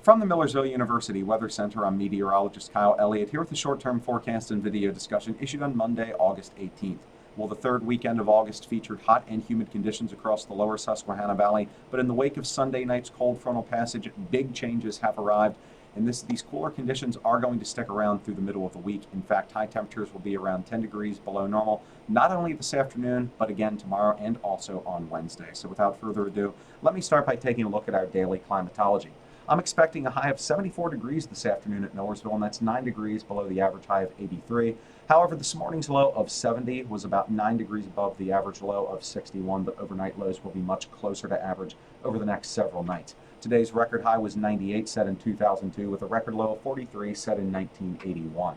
From the Millersville University Weather Center, I'm meteorologist Kyle Elliott here with the short-term forecast and video discussion issued on Monday, August 18th. Well, the third weekend of August featured hot and humid conditions across the Lower Susquehanna Valley, but in the wake of Sunday night's cold frontal passage, big changes have arrived, and these cooler conditions are going to stick around through the middle of the week. In fact, high temperatures will be around 10 degrees below normal, not only this afternoon, but again tomorrow and also on Wednesday. So without further ado, let me start by taking a look at our daily climatology. I'm expecting a high of 74 degrees this afternoon at Millersville, and that's 9 degrees below the average high of 83. However, this morning's low of 70 was about 9 degrees above the average low of 61, but overnight lows will be much closer to average over the next several nights. Today's record high was 98, set in 2002, with a record low of 43, set in 1981.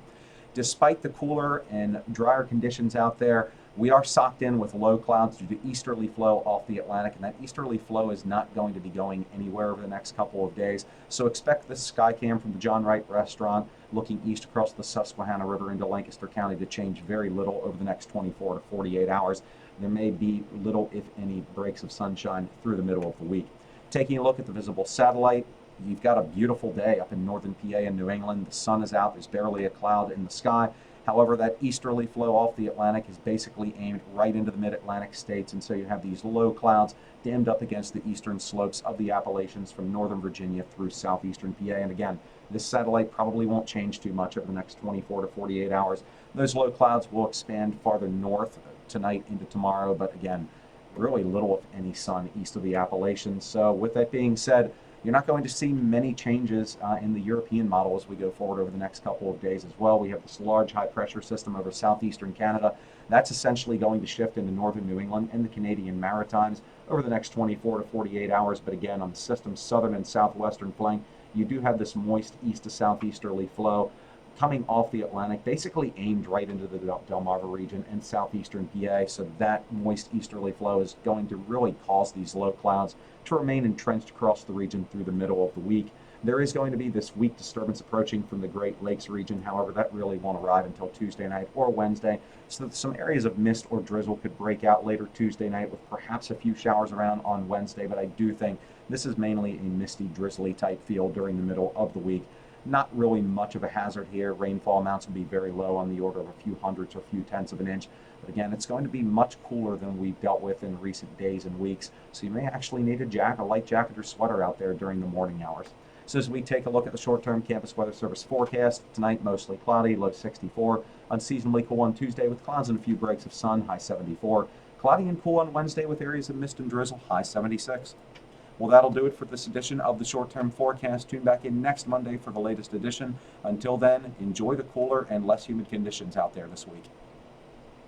Despite the cooler and drier conditions out there, we are socked in with low clouds due to easterly flow off the Atlantic, and that easterly flow is not going to be going anywhere over the next couple of days. So expect this sky cam from the John Wright restaurant looking east across the Susquehanna River into Lancaster County to change very little over the next 24 to 48 hours. There may be little, if any, breaks of sunshine through the middle of the week. Taking a look at the visible satellite, you've got a beautiful day up in northern PA and New England. The sun is out. There's barely a cloud in the sky. However, that easterly flow off the Atlantic is basically aimed right into the mid-Atlantic states, and so you have these low clouds dammed up against the eastern slopes of the Appalachians from northern Virginia through southeastern PA. And again, this satellite probably won't change too much over the next 24 to 48 hours. Those low clouds will expand farther north tonight into tomorrow, but again, really little, if any, sun east of the Appalachians. So with that being said, you're not going to see many changes in the European model as we go forward over the next couple of days as well. We have this large high-pressure system over southeastern Canada. That's essentially going to shift into northern New England and the Canadian Maritimes over the next 24 to 48 hours. But again, on the system's southern and southwestern flank, you do have this moist east to southeasterly flow coming off the Atlantic, basically aimed right into the Delmarva region and southeastern PA. So that moist easterly flow is going to really cause these low clouds to remain entrenched across the region through the middle of the week. There is going to be this weak disturbance approaching from the Great Lakes region. However, that really won't arrive until Tuesday night or Wednesday. So some areas of mist or drizzle could break out later Tuesday night with perhaps a few showers around on Wednesday. But I do think this is mainly a misty, drizzly type feel during the middle of the week. Not really much of a hazard here. Rainfall amounts will be very low, on the order of a few hundredths or a few tenths of an inch. But again, it's going to be much cooler than we've dealt with in recent days and weeks. So you may actually need a light jacket or sweater out there during the morning hours. So as we take a look at the short-term Campus Weather Service forecast, tonight mostly cloudy, low 64. Unseasonably cool on Tuesday with clouds and a few breaks of sun, high 74. Cloudy and cool on Wednesday with areas of mist and drizzle, high 76. Well, that'll do it for this edition of the short-term forecast. Tune back in next Monday for the latest edition. Until then, enjoy the cooler and less humid conditions out there this week.